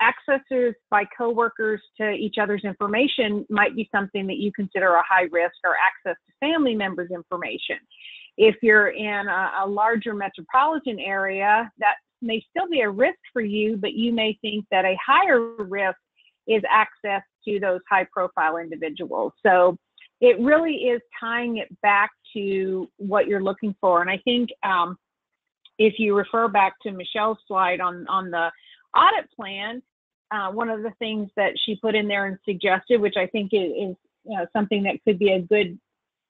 accesses by coworkers to each other's information might be something that you consider a high risk, or access to family members' information. If you're in a larger metropolitan area, that may still be a risk for you, but you may think that a higher risk is access to those high-profile individuals. So it really is tying it back to what you're looking for. And I think if you refer back to Michelle's slide on the audit plan, one of the things that she put in there and suggested, which I think is something that could be a good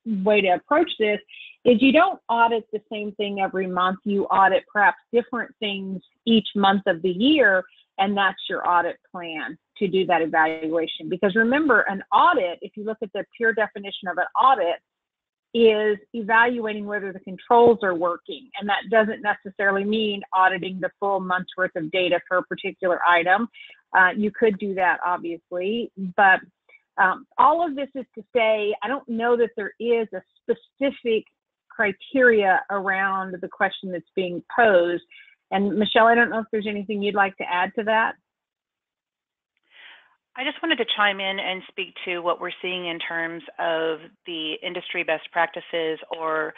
way to approach this, is you don't audit the same thing every month. You audit perhaps different things each month of the year, and that's your audit plan to do that evaluation. Because remember, an audit, if you look at the pure definition of an audit, is evaluating whether the controls are working. And that doesn't necessarily mean auditing the full month's worth of data for a particular item. You could do that, obviously, but all of this is to say, I don't know that there is a specific criteria around the question that's being posed. And Michele, I don't know if there's anything you'd like to add to that. I just wanted to chime in and speak to what we're seeing in terms of the industry best practices or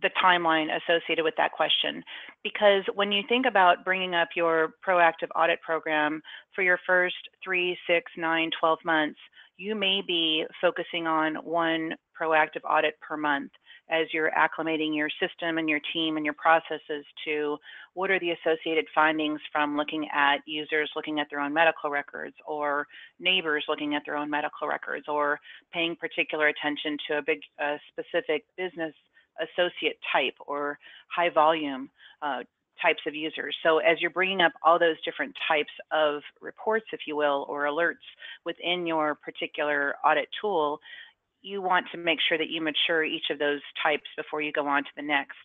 the timeline associated with that question. Because when you think about bringing up your proactive audit program for your first 3, 6, 9, 12 months, you may be focusing on one proactive audit per month as you're acclimating your system and your team and your processes to what are the associated findings from looking at users looking at their own medical records, or neighbors looking at their own medical records, or paying particular attention to a specific business associate type or high volume types of users. So as you're bringing up all those different types of reports, if you will, or alerts within your particular audit tool, you want to make sure that you mature each of those types before you go on to the next.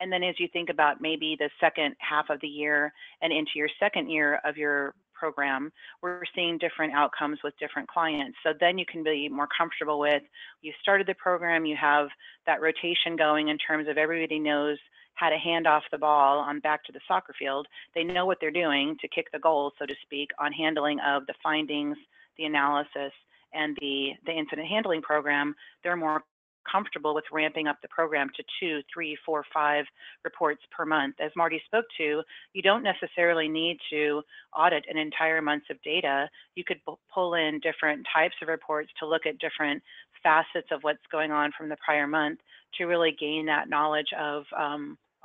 And then as you think about maybe the second half of the year and into your second year of your program, we're seeing different outcomes with different clients. So then you can be more comfortable with, you started the program, you have that rotation going in terms of everybody knows how to hand off the ball on back to the soccer field. They know what they're doing to kick the goal, so to speak, on handling of the findings, the analysis, and the incident handling program. They're more comfortable with ramping up the program to 2, 3, 4, 5 reports per month. As Marty spoke to, you don't necessarily need to audit an entire month's of data. You could pull in different types of reports to look at different facets of what's going on from the prior month to really gain that knowledge of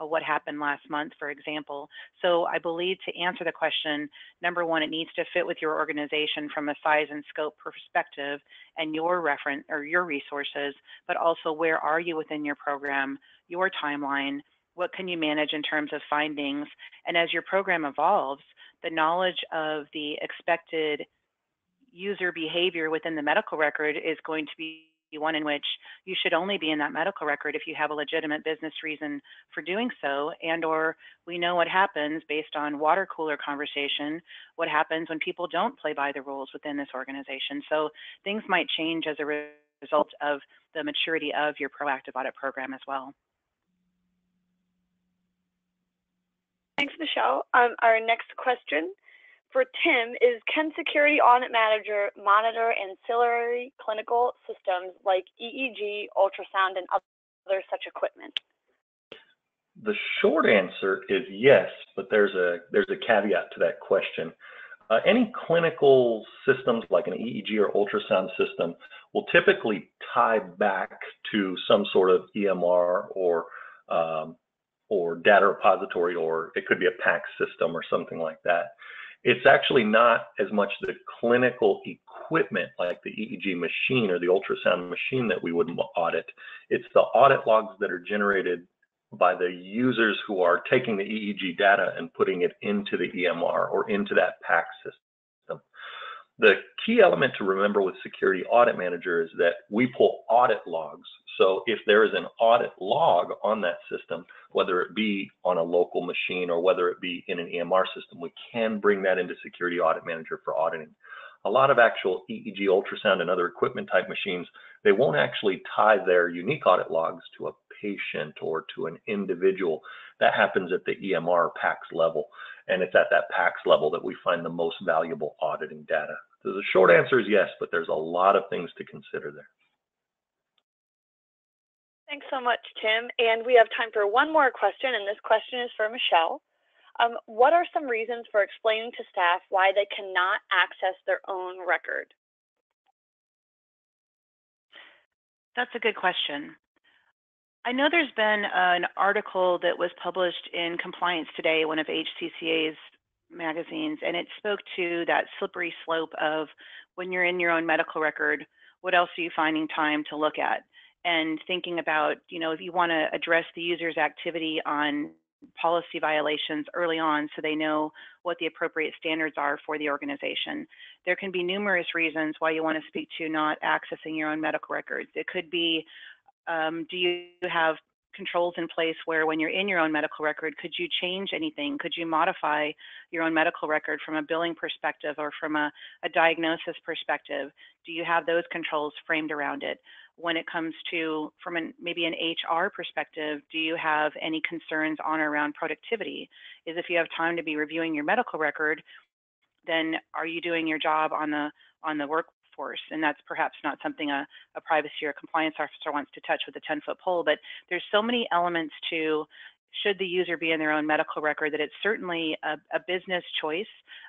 what happened last month, for example. So I believe, to answer the question, number one, it needs to fit with your organization from a size and scope perspective and your reference or your resources, but also where are you within your program, your timeline, what can you manage in terms of findings, and as your program evolves, the knowledge of the expected user behavior within the medical record is going to be one in which you should only be in that medical record if you have a legitimate business reason for doing so, and or we know what happens based on water cooler conversation, what happens when people don't play by the rules within this organization. So things might change as a result of the maturity of your proactive audit program as well. Thanks, Michele. Our next question for Tim is, can Security Audit Manager monitor ancillary clinical systems like EEG, ultrasound, and other such equipment? The short answer is yes, but there's a caveat to that question. Any clinical systems like an EEG or ultrasound system will typically tie back to some sort of EMR or data repository, or it could be a PACS system or something like that. It's actually not as much the clinical equipment like the EEG machine or the ultrasound machine that we would audit. It's the audit logs that are generated by the users who are taking the EEG data and putting it into the EMR or into that PACS system. The key element to remember with Security Audit Manager is that we pull audit logs. So if there is an audit log on that system, whether it be on a local machine or whether it be in an EMR system, we can bring that into Security Audit Manager for auditing. A lot of actual EEG, ultrasound, and other equipment type machines, they won't actually tie their unique audit logs to a patient or to an individual. That happens at the EMR or PACS level. And it's at that PACS level that we find the most valuable auditing data. So the short answer is yes, but there's a lot of things to consider there. Thanks so much, Tim. And we have time for one more question, and this question is for Michele. What are some reasons for explaining to staff why they cannot access their own record? That's a good question. I know there's been an article that was published in Compliance Today, one of HCCA's magazines, and it spoke to that slippery slope of when you're in your own medical record, what else are you finding time to look at? And thinking about, if you want to address the user's activity on policy violations early on so they know what the appropriate standards are for the organization. There can be numerous reasons why you want to speak to not accessing your own medical records. It could be, do you have controls in place where when you're in your own medical record, could you change anything? Could you modify your own medical record from a billing perspective or from a diagnosis perspective? Do you have those controls framed around it? When it comes to, from maybe an HR perspective, do you have any concerns on or around productivity? Is if you have time to be reviewing your medical record, then are you doing your job on the workforce? And that's perhaps not something a privacy or compliance officer wants to touch with a 10-foot pole, but there's so many elements to should the user be in their own medical record that it's certainly a business choice,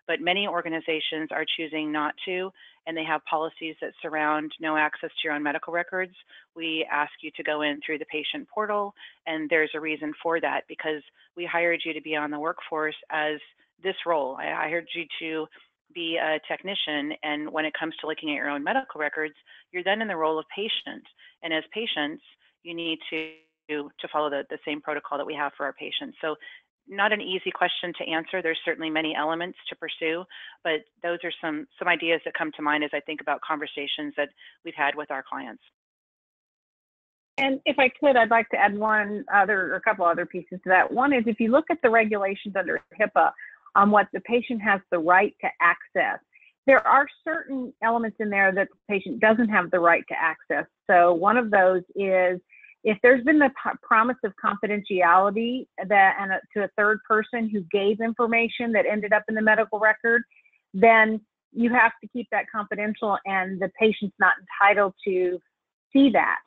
but many organizations are choosing not to, and they have policies that surround no access to your own medical records. We ask you to go in through the patient portal, and there's a reason for that because we hired you to be on the workforce as this role. I hired you to be a technician, and when it comes to looking at your own medical records, you're then in the role of patient, and as patients, you need to follow the same protocol that we have for our patients. So not an easy question to answer. There's certainly many elements to pursue, but those are some ideas that come to mind as I think about conversations that we've had with our clients. And if I could, I'd like to add a couple other pieces to that. One is if you look at the regulations under HIPAA on what the patient has the right to access, there are certain elements in there that the patient doesn't have the right to access. So one of those is if there's been the promise of confidentiality to a third person who gave information that ended up in the medical record, then you have to keep that confidential and the patient's not entitled to see that.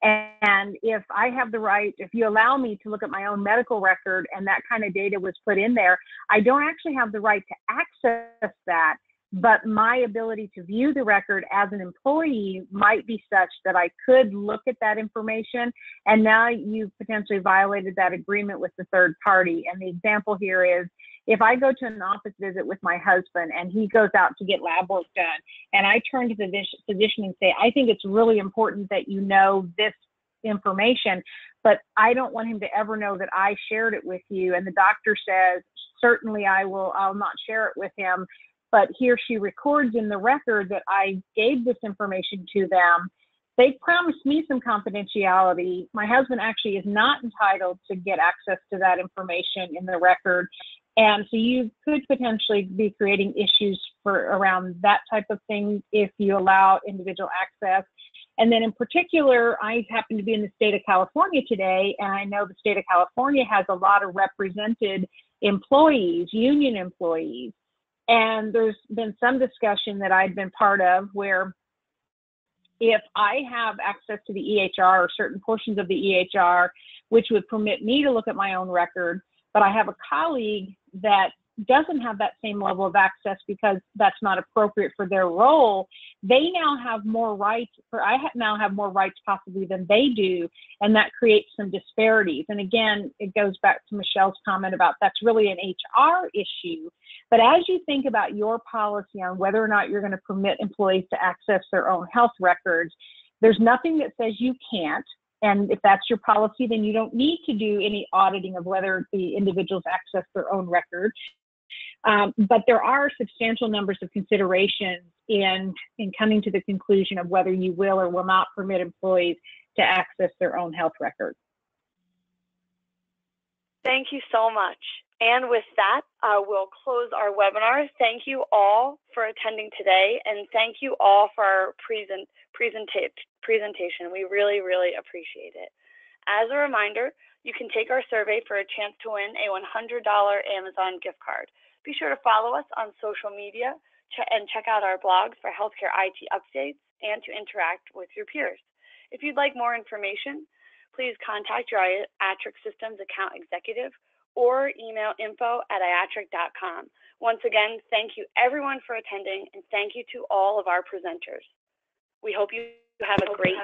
And if I have the right, if you allow me to look at my own medical record and that kind of data was put in there, I don't actually have the right to access that, but my ability to view the record as an employee might be such that I could look at that information, and now you've potentially violated that agreement with the third party. And the example here is, if I go to an office visit with my husband and he goes out to get lab work done, and I turn to the physician and say, I think it's really important that you know this information, but I don't want him to ever know that I shared it with you. And the doctor says, certainly I'll not share it with him, but he or she records in the record that I gave this information to them. They promised me some confidentiality. My husband actually is not entitled to get access to that information in the record. And so you could potentially be creating issues around that type of thing if you allow individual access. And then in particular, I happen to be in the state of California today, and I know the state of California has a lot of represented employees, union employees. And there's been some discussion that I've been part of where if I have access to the EHR or certain portions of the EHR, which would permit me to look at my own record, but I have a colleague that doesn't have that same level of access because that's not appropriate for their role, they now have more rights, or I now have more rights possibly than they do, and that creates some disparities. And again, it goes back to Michelle's comment about that's really an HR issue. But as you think about your policy on whether or not you're going to permit employees to access their own health records, there's nothing that says you can't. And if that's your policy, then you don't need to do any auditing of whether the individuals access their own records. But there are substantial numbers of considerations in coming to the conclusion of whether you will or will not permit employees to access their own health records. Thank you so much. And with that, we'll close our webinar. Thank you all for attending today, and thank you all for our presentation. We really, really appreciate it. As a reminder, you can take our survey for a chance to win a $100 Amazon gift card. Be sure to follow us on social media and check out our blogs for healthcare IT updates and to interact with your peers. If you'd like more information, please contact your Iatric Systems account executive or email info@iatric.com. Once again, thank you everyone for attending, and thank you to all of our presenters. We hope you have a great